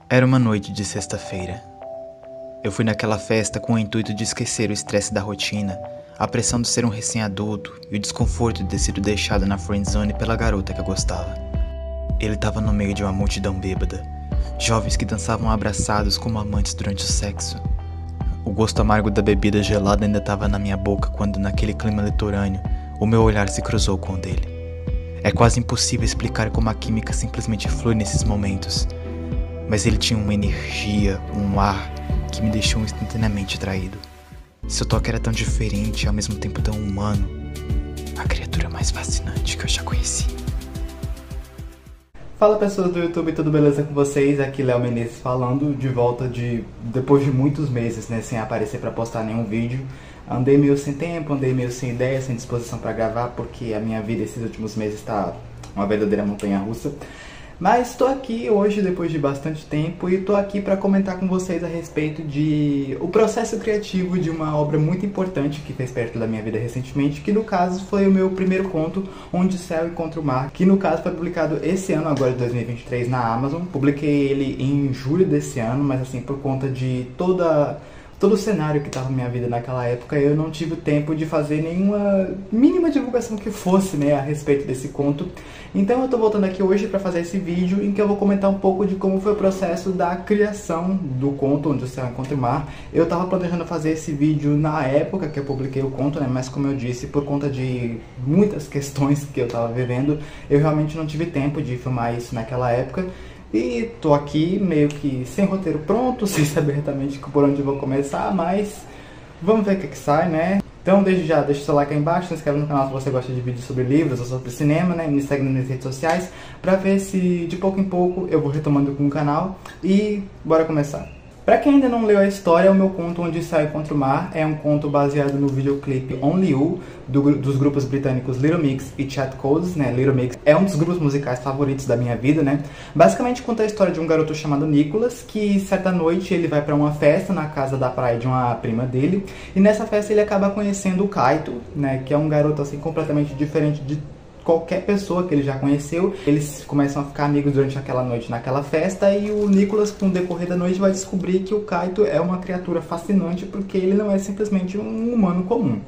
Era uma noite de sexta-feira. Eu fui naquela festa com o intuito de esquecer o estresse da rotina, a pressão de ser um recém-adulto e o desconforto de ter sido deixado na friendzone pela garota que eu gostava. Ele estava no meio de uma multidão bêbada, jovens que dançavam abraçados como amantes durante o sexo. O gosto amargo da bebida gelada ainda estava na minha boca quando, naquele clima litorâneo, o meu olhar se cruzou com o dele. É quase impossível explicar como a química simplesmente flui nesses momentos, mas ele tinha uma energia, um ar que me deixou instantaneamente atraído. Seu toque era tão diferente e ao mesmo tempo tão humano, a criatura mais fascinante que eu já conheci. Fala pessoas do YouTube, tudo beleza com vocês? Aqui Léo Menezes falando, de volta depois de muitos meses, né, sem aparecer pra postar nenhum vídeo. Andei meio sem tempo, andei meio sem ideia, sem disposição pra gravar, porque a minha vida esses últimos meses tá uma verdadeira montanha-russa. Mas estou aqui hoje, depois de bastante tempo, e estou aqui para comentar com vocês a respeito o processo criativo de uma obra muito importante que fez parte da minha vida recentemente, que no caso foi o meu primeiro conto, Onde o Céu Encontra o Mar, que no caso foi publicado esse ano, agora de 2023, na Amazon. Publiquei ele em julho desse ano, mas assim, por conta de todo o cenário que estava na minha vida naquela época, eu não tive tempo de fazer nenhuma mínima divulgação que fosse, né, a respeito desse conto. Então eu tô voltando aqui hoje para fazer esse vídeo em que eu vou comentar um pouco de como foi o processo da criação do conto Onde o Céu Encontra o Mar. Eu tava planejando fazer esse vídeo na época que eu publiquei o conto, né, mas como eu disse, por conta de muitas questões que eu tava vivendo, eu realmente não tive tempo de filmar isso naquela época. E tô aqui meio que sem roteiro pronto, sem saber exatamente por onde eu vou começar, mas vamos ver o que sai, né? Então desde já, deixa o seu like aí embaixo, se inscreve no canal se você gosta de vídeos sobre livros ou sobre cinema, né? Me segue nas redes sociais pra ver se de pouco em pouco eu vou retomando com o canal. E bora começar! Pra quem ainda não leu a história, o meu conto Onde o Céu Encontra o Mar é um conto baseado no videoclipe Only You, dos grupos britânicos Little Mix e Chat Codes, né? Little Mix é um dos grupos musicais favoritos da minha vida, né? Basicamente conta a história de um garoto chamado Nicholas, que certa noite ele vai pra uma festa na casa da praia de uma prima dele, e nessa festa ele acaba conhecendo o Kaito, né? Que é um garoto assim completamente diferente de qualquer pessoa que ele já conheceu. Eles começam a ficar amigos durante aquela noite naquela festa, e o Nicholas, com o decorrer da noite, vai descobrir que o Kaito é uma criatura fascinante porque ele não é simplesmente um humano comum.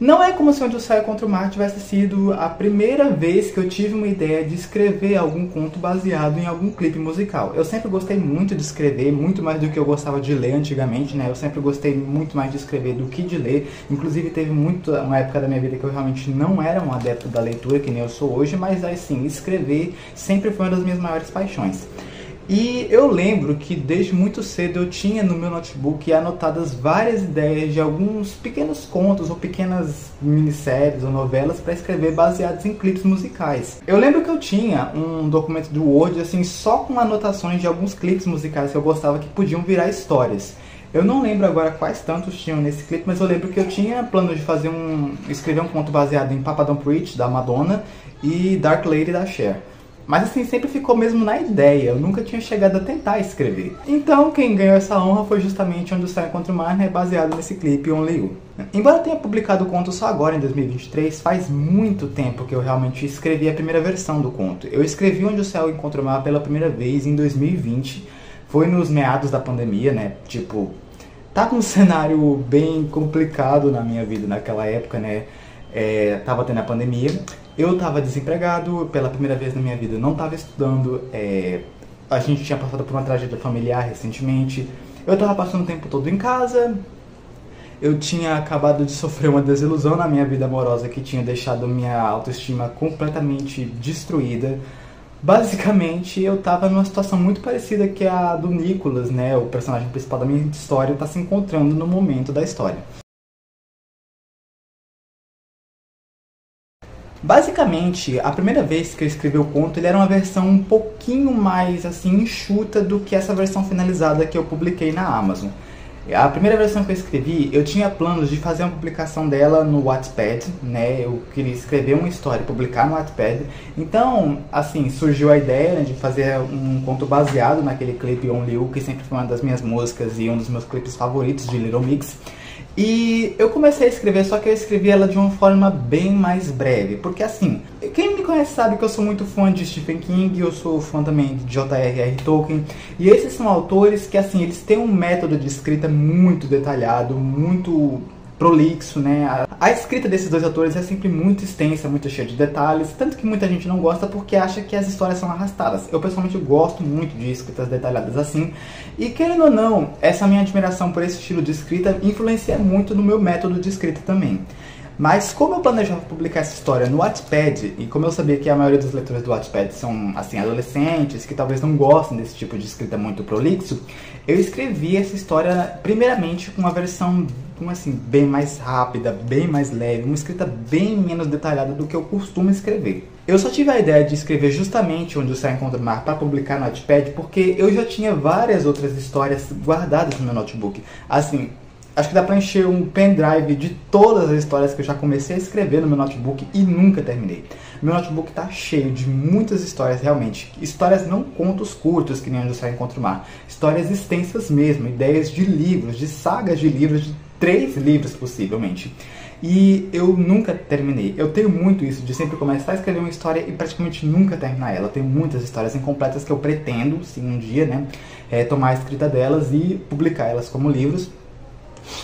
Não é como se Onde o Céu Encontra o Mar tivesse sido a primeira vez que eu tive uma ideia de escrever algum conto baseado em algum clipe musical. Eu sempre gostei muito de escrever, muito mais do que eu gostava de ler antigamente, né? Eu sempre gostei muito mais de escrever do que de ler. Inclusive teve uma época da minha vida que eu realmente não era um adepto da leitura, que nem eu sou hoje, mas assim, escrever sempre foi uma das minhas maiores paixões. E eu lembro que desde muito cedo eu tinha no meu notebook anotadas várias ideias de alguns pequenos contos ou pequenas minisséries ou novelas para escrever baseados em clipes musicais. Eu lembro que eu tinha um documento do Word assim só com anotações de alguns clipes musicais que eu gostava que podiam virar histórias. Eu não lembro agora quais tantos tinham nesse clipe, mas eu lembro que eu tinha plano de escrever um conto baseado em Papa Don't Preach, da Madonna, e Dark Lady, da Cher. Mas assim, sempre ficou mesmo na ideia, eu nunca tinha chegado a tentar escrever. Então quem ganhou essa honra foi justamente Onde o Céu Encontra o Mar, né, baseado nesse clipe Only You. Embora eu tenha publicado o conto só agora, em 2023, faz muito tempo que eu realmente escrevi a primeira versão do conto. Eu escrevi Onde o Céu Encontra o Mar pela primeira vez em 2020, foi nos meados da pandemia, né, tipo, tava um cenário bem complicado na minha vida naquela época, né, tava tendo a pandemia. Eu estava desempregado pela primeira vez na minha vida, eu não estava estudando, a gente tinha passado por uma tragédia familiar recentemente, eu estava passando o tempo todo em casa, eu tinha acabado de sofrer uma desilusão na minha vida amorosa que tinha deixado minha autoestima completamente destruída. Basicamente, eu estava numa situação muito parecida que a do Nicholas, né, o personagem principal da minha história, está se encontrando no momento da história. Basicamente, a primeira vez que eu escrevi o conto, ele era uma versão um pouquinho mais assim enxuta do que essa versão finalizada que eu publiquei na Amazon. A primeira versão que eu escrevi, eu tinha planos de fazer uma publicação dela no Wattpad, né? Eu queria escrever uma história e publicar no Wattpad. Então, assim, surgiu a ideia, né, de fazer um conto baseado naquele clipe Only You, que sempre foi uma das minhas músicas e um dos meus clipes favoritos de Little Mix. E eu comecei a escrever, só que eu escrevi ela de uma forma bem mais breve. Porque assim, quem me conhece sabe que eu sou muito fã de Stephen King, eu sou fã também de J.R.R. Tolkien. E esses são autores que assim, eles têm um método de escrita muito detalhado, muito prolixo, né? A escrita desses dois autores é sempre muito extensa, muito cheia de detalhes, tanto que muita gente não gosta porque acha que as histórias são arrastadas. Eu pessoalmente gosto muito de escritas detalhadas assim, e querendo ou não, essa minha admiração por esse estilo de escrita influencia muito no meu método de escrita também. Mas como eu planejava publicar essa história no Wattpad, e como eu sabia que a maioria dos leitores do Wattpad são assim, adolescentes, que talvez não gostem desse tipo de escrita muito prolixo, eu escrevi essa história primeiramente com uma versão assim, bem mais rápida, bem mais leve, uma escrita bem menos detalhada do que eu costumo escrever. Eu só tive a ideia de escrever justamente Onde o Céu Encontra o Mar para publicar no Wattpad porque eu já tinha várias outras histórias guardadas no meu notebook. Assim, acho que dá pra encher um pendrive de todas as histórias que eu já comecei a escrever no meu notebook e nunca terminei. Meu notebook tá cheio de muitas histórias realmente. Histórias não contos curtos, que nem Onde o Céu Encontra o Mar. Histórias extensas mesmo, ideias de livros, de sagas de livros, de 3 livros possivelmente. E eu nunca terminei. Eu tenho muito isso de sempre começar a escrever uma história e praticamente nunca terminar ela. Eu tenho muitas histórias incompletas que eu pretendo, sim, um dia, né, tomar a escrita delas e publicar elas como livros.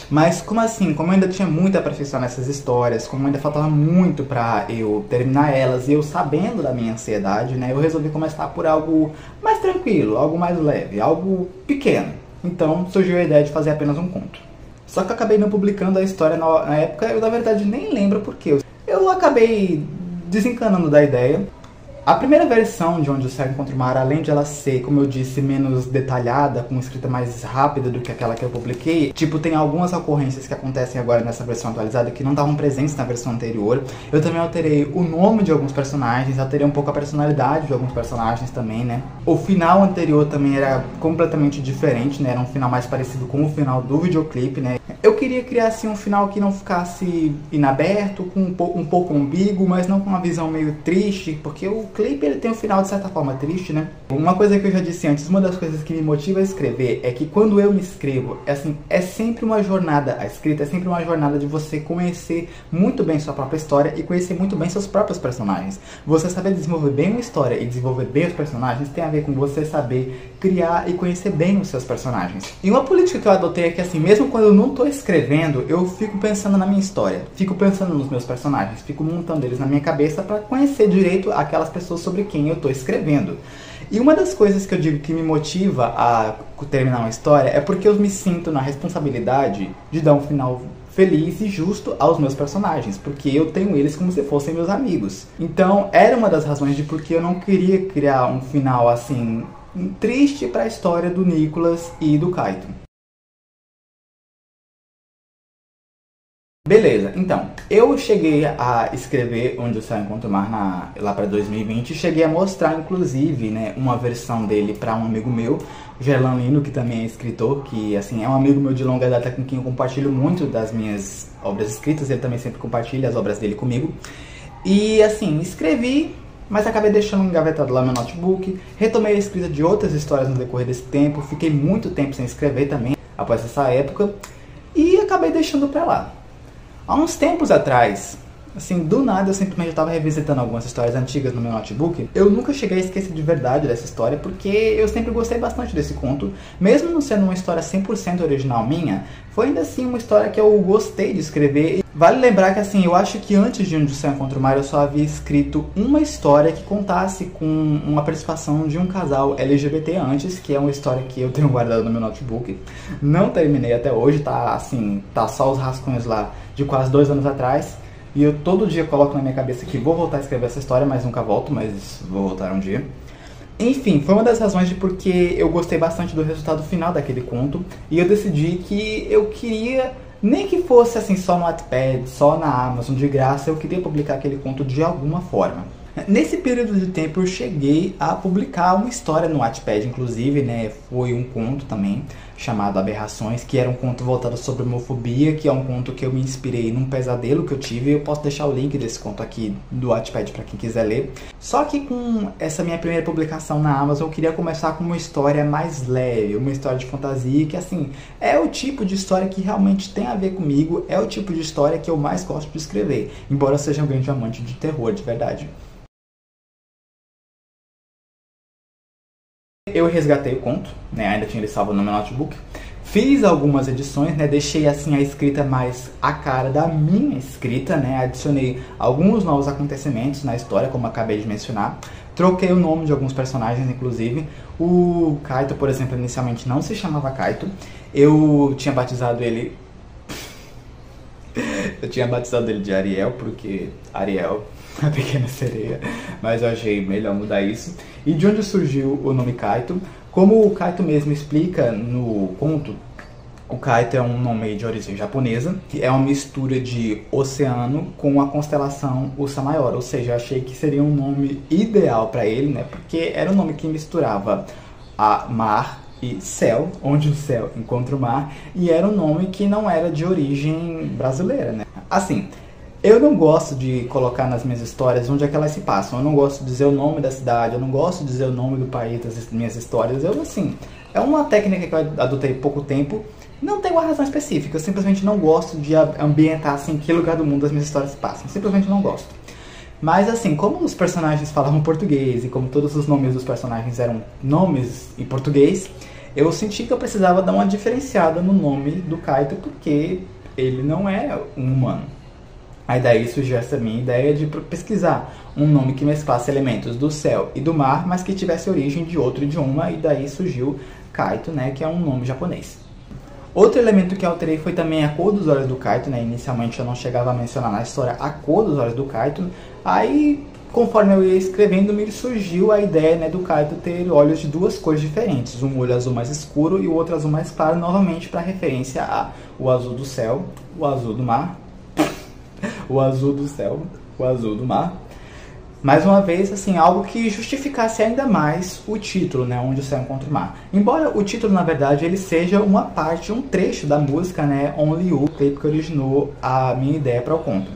Mas como assim, como eu ainda tinha muito a aperfeiçoar nessas histórias, como ainda faltava muito pra eu terminar elas, e eu sabendo da minha ansiedade, né, eu resolvi começar por algo mais tranquilo, algo mais leve, algo pequeno. Então surgiu a ideia de fazer apenas um conto. Só que eu acabei não publicando a história na época, eu na verdade nem lembro porquê. Eu acabei desencanando da ideia. A primeira versão de Onde o Céu Encontra o Mar, além de ela ser, como eu disse, menos detalhada, com escrita mais rápida do que aquela que eu publiquei, tipo, tem algumas ocorrências que acontecem agora nessa versão atualizada que não estavam presentes na versão anterior. Eu também alterei o nome de alguns personagens, alterei um pouco a personalidade de alguns personagens também, né? O final anterior também era completamente diferente, né? Era um final mais parecido com o final do videoclipe, né? Eu queria criar, assim, um final que não ficasse inaberto, com um pouco ambíguo, mas não com uma visão meio triste, porque o clipe ele tem um final de certa forma triste, né? Uma coisa que eu já disse antes, uma das coisas que me motiva a escrever é que quando eu me escrevo, é sempre uma jornada, a escrita é sempre uma jornada de você conhecer muito bem sua própria história e conhecer muito bem seus próprios personagens. Você saber desenvolver bem uma história e desenvolver bem os personagens tem a ver com você saber criar e conhecer bem os seus personagens. E uma política que eu adotei é que assim, mesmo quando eu não tô escrevendo, eu fico pensando na minha história, fico pensando nos meus personagens, fico montando eles na minha cabeça para conhecer direito aquelas pessoas sobre quem eu tô escrevendo. E uma das coisas que eu digo que me motiva a terminar uma história é porque eu me sinto na responsabilidade de dar um final feliz e justo aos meus personagens, porque eu tenho eles como se fossem meus amigos. Então, era uma das razões de porque eu não queria criar um final assim triste para a história do Nicholas e do Kaito. Beleza, então, eu cheguei a escrever Onde o Céu Encontra o Mar lá para 2020, cheguei a mostrar, inclusive, né, uma versão dele para um amigo meu, Gerlan Lino, que também é escritor, que, assim, é um amigo meu de longa data com quem eu compartilho muito das minhas obras escritas, ele também sempre compartilha as obras dele comigo. E, assim, escrevi, mas acabei deixando engavetado lá no meu notebook, retomei a escrita de outras histórias no decorrer desse tempo, fiquei muito tempo sem escrever também, após essa época, e acabei deixando pra lá. Há uns tempos atrás, assim, do nada eu simplesmente estava revisitando algumas histórias antigas no meu notebook. Eu nunca cheguei a esquecer de verdade dessa história, porque eu sempre gostei bastante desse conto. Mesmo não sendo uma história 100% original minha, foi ainda assim uma história que eu gostei de escrever. Vale lembrar que, assim, eu acho que antes de Onde o Céu Encontra o Mar eu só havia escrito uma história que contasse com uma participação de um casal LGBT antes, que é uma história que eu tenho guardado no meu notebook. Não terminei até hoje, tá, assim, tá só os rascunhos lá de quase 2 anos atrás. E eu todo dia coloco na minha cabeça que vou voltar a escrever essa história, mas nunca volto, mas vou voltar um dia. Enfim, foi uma das razões de porque eu gostei bastante do resultado final daquele conto. E eu decidi que eu queria, nem que fosse assim só no Wattpad, só na Amazon, de graça, eu queria publicar aquele conto de alguma forma. Nesse período de tempo eu cheguei a publicar uma história no Wattpad, inclusive, né, foi um conto também, chamado Aberrações, que era um conto voltado sobre homofobia, que é um conto que eu me inspirei num pesadelo que eu tive. Eu posso deixar o link desse conto aqui do Wattpad para quem quiser ler. Só que com essa minha primeira publicação na Amazon, eu queria começar com uma história mais leve, uma história de fantasia, que assim, é o tipo de história que realmente tem a ver comigo, é o tipo de história que eu mais gosto de escrever, embora eu seja um grande amante de terror, de verdade. Eu resgatei o conto, né, ainda tinha ele salvo no meu notebook, fiz algumas edições, né, deixei assim a escrita mais a cara da minha escrita, né, adicionei alguns novos acontecimentos na história, como acabei de mencionar, troquei o nome de alguns personagens, inclusive. O Kaito, por exemplo, inicialmente não se chamava Kaito, eu tinha batizado ele... eu tinha batizado ele de Ariel, porque Ariel... a pequena sereia, mas eu achei melhor mudar isso. E de onde surgiu o nome Kaito? Como o Kaito mesmo explica no conto, o Kaito é um nome de origem japonesa, que é uma mistura de oceano com a constelação Ursa Maior, ou seja, eu achei que seria um nome ideal para ele, né? Porque era um nome que misturava a mar e céu, onde o céu encontra o mar, e era um nome que não era de origem brasileira, né? Assim, eu não gosto de colocar nas minhas histórias onde é que elas se passam. Eu não gosto de dizer o nome da cidade, eu não gosto de dizer o nome do país das minhas histórias. Eu, assim, é uma técnica que eu adotei há pouco tempo. Não tem uma razão específica, eu simplesmente não gosto de ambientar, assim, que lugar do mundo as minhas histórias se passam. Simplesmente não gosto. Mas, assim, como os personagens falavam português e como todos os nomes dos personagens eram nomes em português, eu senti que eu precisava dar uma diferenciada no nome do Kaito, porque ele não é um humano. Aí daí surgiu essa minha ideia de pesquisar um nome que mesclasse elementos do céu e do mar, mas que tivesse origem de outro idioma, e daí surgiu Kaito, né, que é um nome japonês. Outro elemento que alterei foi também a cor dos olhos do Kaito, né, inicialmente eu não chegava a mencionar na história a cor dos olhos do Kaito, aí conforme eu ia escrevendo me surgiu a ideia, né, do Kaito ter olhos de duas cores diferentes, um olho azul mais escuro e o outro azul mais claro, novamente para referência a o azul do céu, o azul do mar, o azul do céu, o azul do mar. Mais uma vez, assim, algo que justificasse ainda mais o título, né, onde o céu encontra o mar. Embora o título, na verdade, ele seja uma parte, um trecho da música, né, Only You, que originou a minha ideia para o conto.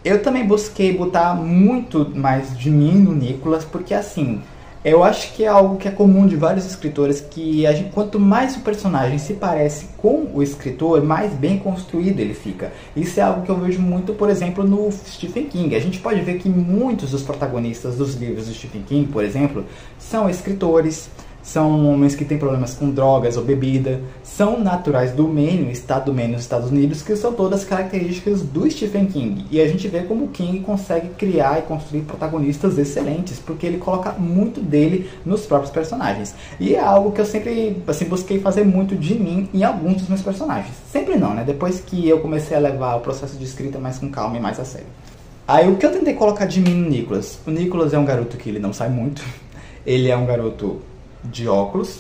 Eu também busquei botar muito mais de mim no Nicholas, porque assim, eu acho que é algo que é comum de vários escritores, que quanto mais o personagem se parece com o escritor, mais bem construído ele fica. Isso é algo que eu vejo muito, por exemplo, no Stephen King. A gente pode ver que muitos dos protagonistas dos livros do Stephen King, por exemplo, são escritores, são homens que têm problemas com drogas ou bebida, são naturais do Maine, estado do Maine nos Estados Unidos, que são todas características do Stephen King. E a gente vê como o King consegue criar e construir protagonistas excelentes, porque ele coloca muito dele nos próprios personagens. E é algo que eu sempre, assim, busquei fazer muito de mim em alguns dos meus personagens. Sempre não, né? Depois que eu comecei a levar o processo de escrita mais com calma e mais a sério. Aí o que eu tentei colocar de mim no Nicholas? O Nicholas é um garoto que ele não sai muito. Ele é um garoto de óculos,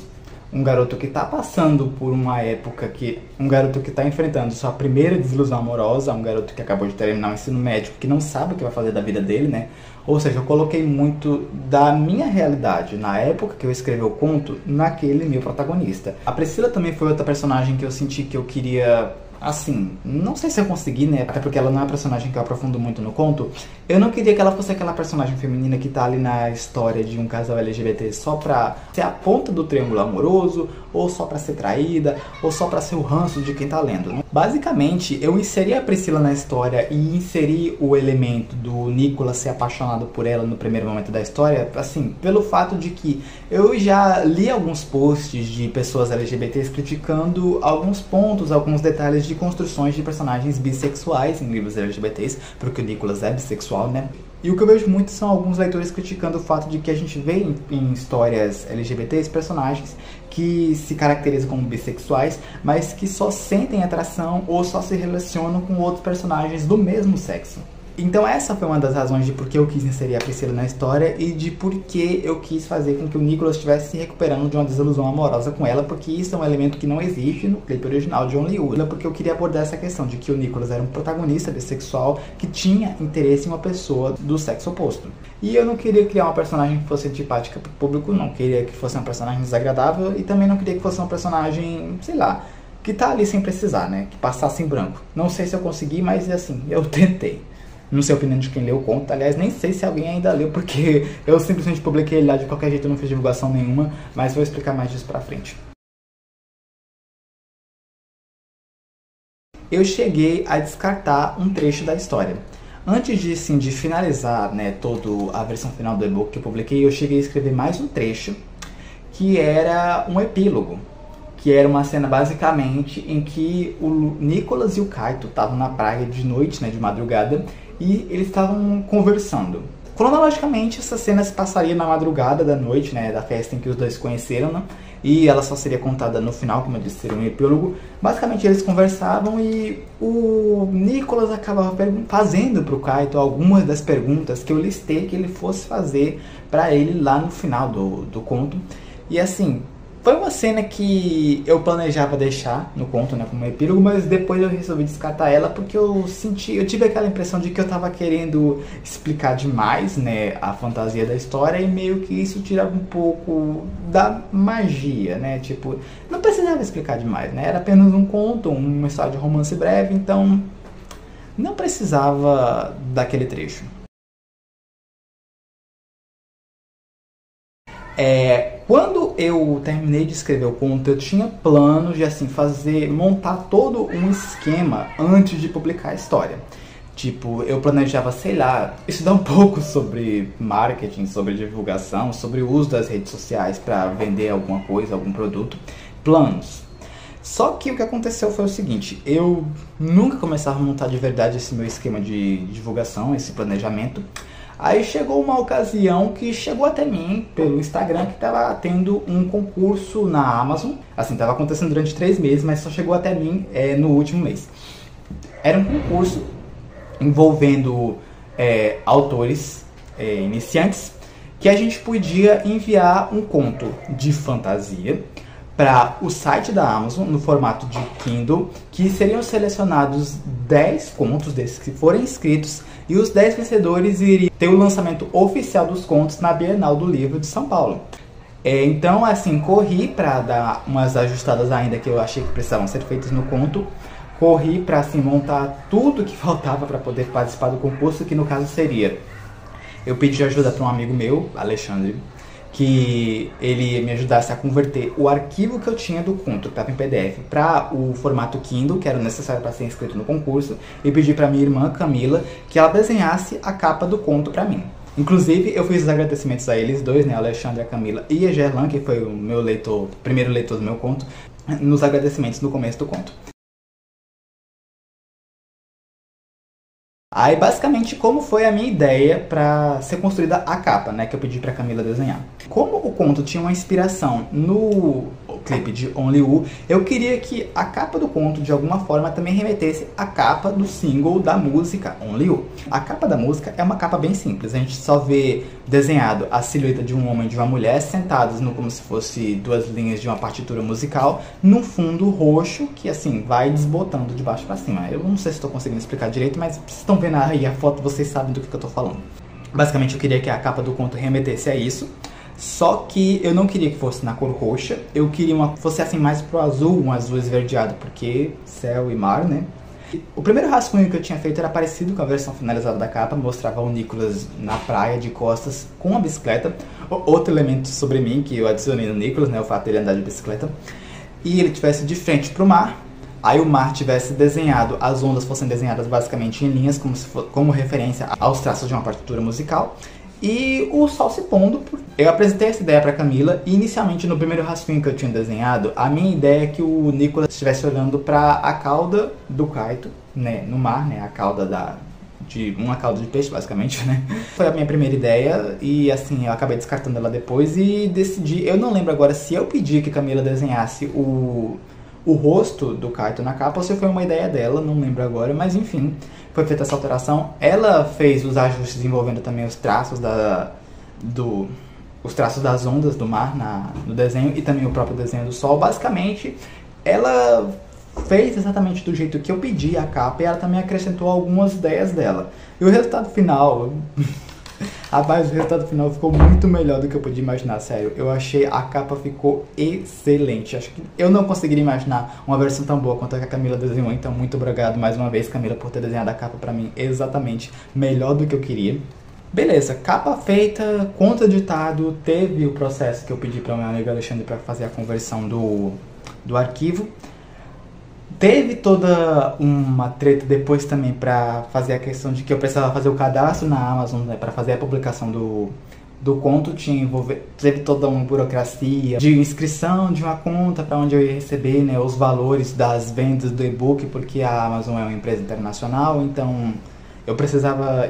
um garoto que está passando por uma época que... um garoto que está enfrentando sua primeira desilusão amorosa, um garoto que acabou de terminar o ensino médio, que não sabe o que vai fazer da vida dele, né? Ou seja, eu coloquei muito da minha realidade, na época que eu escrevi o conto, naquele meu protagonista. A Priscila também foi outra personagem que eu senti que eu queria... assim, não sei se eu consegui, né, até porque ela não é uma personagem que eu aprofundo muito no conto. Eu não queria que ela fosse aquela personagem feminina que tá ali na história de um casal LGBT só pra ser a ponta do triângulo amoroso, ou só pra ser traída, ou só pra ser o ranço de quem tá lendo, né? Basicamente, eu inseri a Priscila na história e inseri o elemento do Nicholas ser apaixonado por ela no primeiro momento da história, assim, pelo fato de que eu já li alguns posts de pessoas LGBTs criticando alguns pontos, alguns detalhes de construções de personagens bissexuais em livros LGBTs, porque o Nicholas é bissexual, né? E o que eu vejo muito são alguns leitores criticando o fato de que a gente vê em histórias LGBTs personagens que se caracterizam como bissexuais, mas que só sentem atração ou só se relacionam com outros personagens do mesmo sexo. Então essa foi uma das razões de por que eu quis inserir a Priscila na história e de por que eu quis fazer com que o Nicholas estivesse se recuperando de uma desilusão amorosa com ela, porque isso é um elemento que não existe no clipe original de Only You. Porque eu queria abordar essa questão de que o Nicholas era um protagonista bissexual que tinha interesse em uma pessoa do sexo oposto. E eu não queria criar uma personagem que fosse antipática pro público, não queria que fosse uma personagem desagradável e também não queria que fosse uma personagem, sei lá, que tá ali sem precisar, né? Que passasse em branco. Não sei se eu consegui, mas assim, eu tentei. Não sei a opinião de quem leu o conto. Aliás, nem sei se alguém ainda leu, porque eu simplesmente publiquei ele lá de qualquer jeito, não fiz divulgação nenhuma, mas vou explicar mais disso pra frente. Eu cheguei a descartar um trecho da história. Antes de finalizar, né, toda a versão final do e-book que eu publiquei, eu cheguei a escrever mais um trecho, que era um epílogo. Que era uma cena basicamente em que o Nicholas e o Kaito estavam na praia de noite, né, de madrugada, e eles estavam conversando. Cronologicamente, essa cena se passaria na madrugada da noite, né, da festa em que os dois se conheceram, né, e ela só seria contada no final, como eu disse, seria um epílogo. Basicamente eles conversavam e o Nicholas acabava fazendo para o Kaito algumas das perguntas que eu listei que ele fosse fazer para ele lá no final do conto. E assim, foi uma cena que eu planejava deixar no conto, né, como epílogo, mas depois eu resolvi descartar ela porque eu tive aquela impressão de que eu tava querendo explicar demais, né, a fantasia da história e meio que isso tirava um pouco da magia, né, tipo, não precisava explicar demais, né, era apenas um conto, uma história de romance breve, então não precisava daquele trecho. Quando eu terminei de escrever o conto, eu tinha planos de assim montar todo um esquema antes de publicar a história. Tipo, eu planejava, sei lá, estudar um pouco sobre marketing, sobre divulgação, sobre o uso das redes sociais para vender alguma coisa, algum produto, planos. Só que o que aconteceu foi o seguinte, eu nunca começava a montar de verdade esse meu esquema de divulgação, esse planejamento. Aí chegou uma ocasião que chegou até mim pelo Instagram que estava tendo um concurso na Amazon. Assim, estava acontecendo durante 3 meses, mas só chegou até mim no último mês. Era um concurso envolvendo autores iniciantes que a gente podia enviar um conto de fantasia para o site da Amazon no formato de Kindle, que seriam selecionados 10 contos desses que forem inscritos e os 10 vencedores iriam ter o lançamento oficial dos contos na Bienal do Livro de São Paulo. Então, assim, corri para dar umas ajustadas ainda que eu achei que precisavam ser feitas no conto. Corri para assim, montar tudo que faltava para poder participar do concurso, que no caso seria... Eu pedi ajuda para um amigo meu, Alexandre, que ele me ajudasse a converter o arquivo que eu tinha do conto, que estava em PDF, para o formato Kindle, que era necessário para ser inscrito no concurso, e pedi para minha irmã Camila que ela desenhasse a capa do conto para mim. Inclusive, eu fiz os agradecimentos a eles dois, né, Alexandre, a Camila e a Gerlan, que foi o meu primeiro leitor do meu conto, nos agradecimentos no começo do conto. Aí, basicamente, como foi a minha ideia para ser construída a capa, né, que eu pedi para Camila desenhar. Como o conto tinha uma inspiração no clipe de Only You, eu queria que a capa do conto, de alguma forma, também remetesse à capa do single da música Only You. A capa da música é uma capa bem simples, a gente só vê desenhado a silhueta de um homem e de uma mulher sentados como se fosse 2 linhas de uma partitura musical, num fundo roxo que, assim, vai desbotando de baixo para cima. Eu não sei se estou conseguindo explicar direito, mas vocês estão vendo aí a foto, vocês sabem do que eu estou falando. Basicamente, eu queria que a capa do conto remetesse a isso. Só que eu não queria que fosse na cor roxa, eu queria fosse assim mais pro azul, um azul esverdeado, porque céu e mar, né? O primeiro rascunho que eu tinha feito era parecido com a versão finalizada da capa, mostrava o Nicholas na praia de costas com a bicicleta. Outro elemento sobre mim que eu adicionei no Nicholas, né, o fato dele andar de bicicleta. E ele estivesse de frente pro mar, aí o mar tivesse desenhado, as ondas fossem desenhadas basicamente em linhas, como referência aos traços de uma partitura musical. E o sol se pondo. Eu apresentei essa ideia para Camila e inicialmente no primeiro rascunho que eu tinha desenhado, a minha ideia é que o Nicholas estivesse olhando para a cauda do Kaito, né, no mar, né, a cauda uma cauda de peixe basicamente, né. Foi a minha primeira ideia e assim, eu acabei descartando ela depois e decidi, eu não lembro agora se eu pedi que Camila desenhasse o o rosto do Kaito na capa ou se foi uma ideia dela, não lembro agora, mas enfim, foi feita essa alteração. Ela fez os ajustes envolvendo também os traços os traços das ondas do mar no desenho e também o próprio desenho do sol. Basicamente, ela fez exatamente do jeito que eu pedi a capa e ela também acrescentou algumas ideias dela. E o resultado final... Rapaz, o resultado final ficou muito melhor do que eu podia imaginar, sério. Eu achei a capa ficou excelente. Acho que eu não conseguiria imaginar uma versão tão boa quanto a que a Camila desenhou. Então, muito obrigado mais uma vez, Camila, por ter desenhado a capa pra mim exatamente melhor do que eu queria. Beleza, capa feita, conto editado, teve o processo que eu pedi para o meu amigo Alexandre para fazer a conversão do arquivo. Teve toda uma treta depois também para fazer a questão de que eu precisava fazer o cadastro na Amazon, né, para fazer a publicação do conto. Teve toda uma burocracia de inscrição de uma conta para onde eu ia receber, né, os valores das vendas do e-book, porque a Amazon é uma empresa internacional, então eu precisava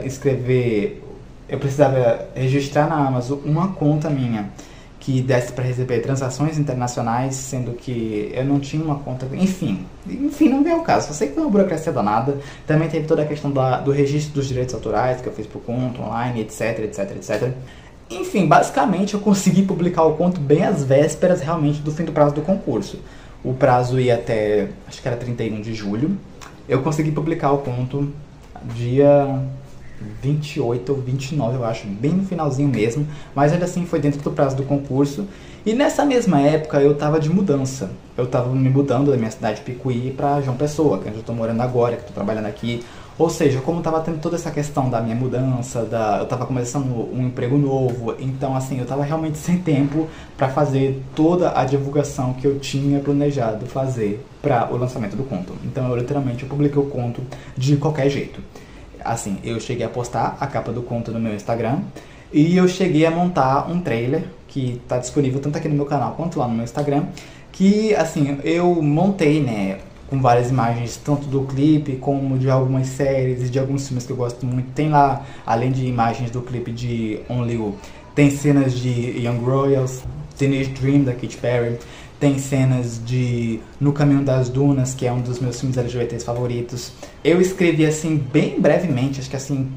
registrar na Amazon uma conta minha que desse para receber transações internacionais, sendo que eu não tinha uma conta... Enfim, não veio o caso. Só sei que foi uma burocracia danada. Também teve toda a questão do registro dos direitos autorais, que eu fiz pro conto online, etc, etc, etc. Enfim, basicamente eu consegui publicar o conto bem às vésperas, realmente, do fim do prazo do concurso. O prazo ia até, acho que era 31 de julho. Eu consegui publicar o conto dia 28 ou 29, eu acho, bem no finalzinho mesmo, mas ainda assim foi dentro do prazo do concurso. E nessa mesma época eu tava de mudança. Eu tava me mudando da minha cidade de Picuí pra João Pessoa, que é onde eu tô morando agora, que eu tô trabalhando aqui. Ou seja, como tava tendo toda essa questão da minha mudança, eu tava começando um emprego novo, então assim, eu tava realmente sem tempo pra fazer toda a divulgação que eu tinha planejado fazer para o lançamento do conto. Então eu literalmente publiquei o conto de qualquer jeito. Assim, eu cheguei a postar a capa do conto no meu Instagram e eu cheguei a montar um trailer que tá disponível tanto aqui no meu canal quanto lá no meu Instagram, que assim, eu montei, né, com várias imagens, tanto do clipe como de algumas séries e de alguns filmes que eu gosto muito. Tem lá, além de imagens do clipe de Only You, tem cenas de Young Royals, Teenage Dream da Katy Perry, tem cenas de No Caminho das Dunas, que é um dos meus filmes LGBTs favoritos. Eu escrevi assim, bem brevemente, acho que assim,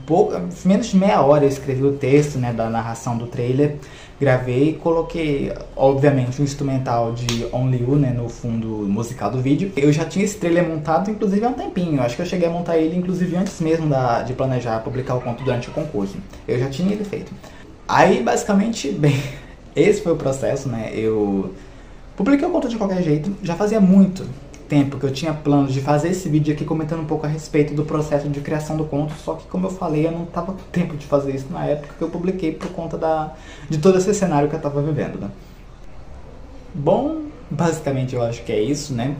menos de meia hora eu escrevi o texto, né, da narração do trailer. Gravei e coloquei, obviamente, um instrumental de Only You, né, no fundo musical do vídeo. Eu já tinha esse trailer montado, inclusive, há um tempinho. Acho que eu cheguei a montar ele, inclusive, antes mesmo de planejar publicar o conto durante o concurso. Eu já tinha ele feito. Aí, basicamente, bem, esse foi o processo, né, eu publiquei o conto de qualquer jeito. Já fazia muito tempo que eu tinha planos de fazer esse vídeo aqui comentando um pouco a respeito do processo de criação do conto, só que, como eu falei, eu não tava com tempo de fazer isso na época que eu publiquei por conta de todo esse cenário que eu tava vivendo, né? Bom, basicamente eu acho que é isso, né?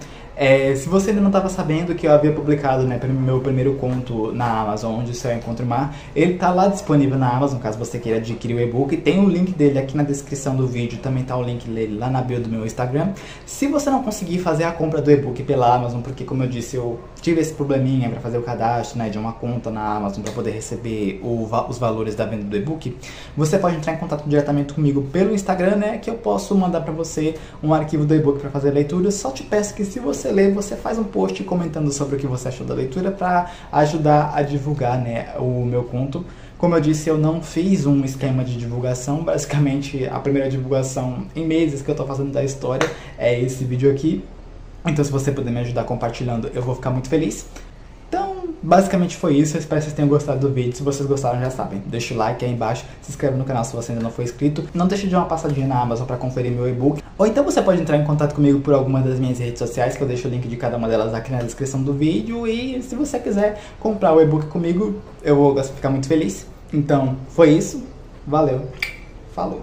Se você ainda não estava sabendo que eu havia publicado, né, meu primeiro conto na Amazon, Onde o Céu Encontra o Mar, ele tá lá disponível na Amazon, caso você queira adquirir o e-book. Tem o link dele aqui na descrição do vídeo, também tá o link dele lá na bio do meu Instagram. Se você não conseguir fazer a compra do e-book pela Amazon, porque, como eu disse, eu tive esse probleminha para fazer o cadastro, né, de uma conta na Amazon para poder receber os valores da venda do e-book, você pode entrar em contato diretamente comigo pelo Instagram, né, que eu posso mandar para você um arquivo do e-book para fazer a leitura. Só te peço que, se você ler, você faz um post comentando sobre o que você achou da leitura para ajudar a divulgar, né, o meu conto. Como eu disse, eu não fiz um esquema de divulgação. Basicamente, a primeira divulgação em meses que eu tô fazendo da história é esse vídeo aqui. Então, se você puder me ajudar compartilhando, eu vou ficar muito feliz. Então, basicamente foi isso. Eu espero que vocês tenham gostado do vídeo. Se vocês gostaram, já sabem, deixa o like aí embaixo, se inscreve no canal se você ainda não for inscrito. Não deixe de dar uma passadinha na Amazon para conferir meu e-book. Ou então você pode entrar em contato comigo por alguma das minhas redes sociais, que eu deixo o link de cada uma delas aqui na descrição do vídeo. E se você quiser comprar o e-book comigo, eu vou ficar muito feliz. Então, foi isso. Valeu. Falou.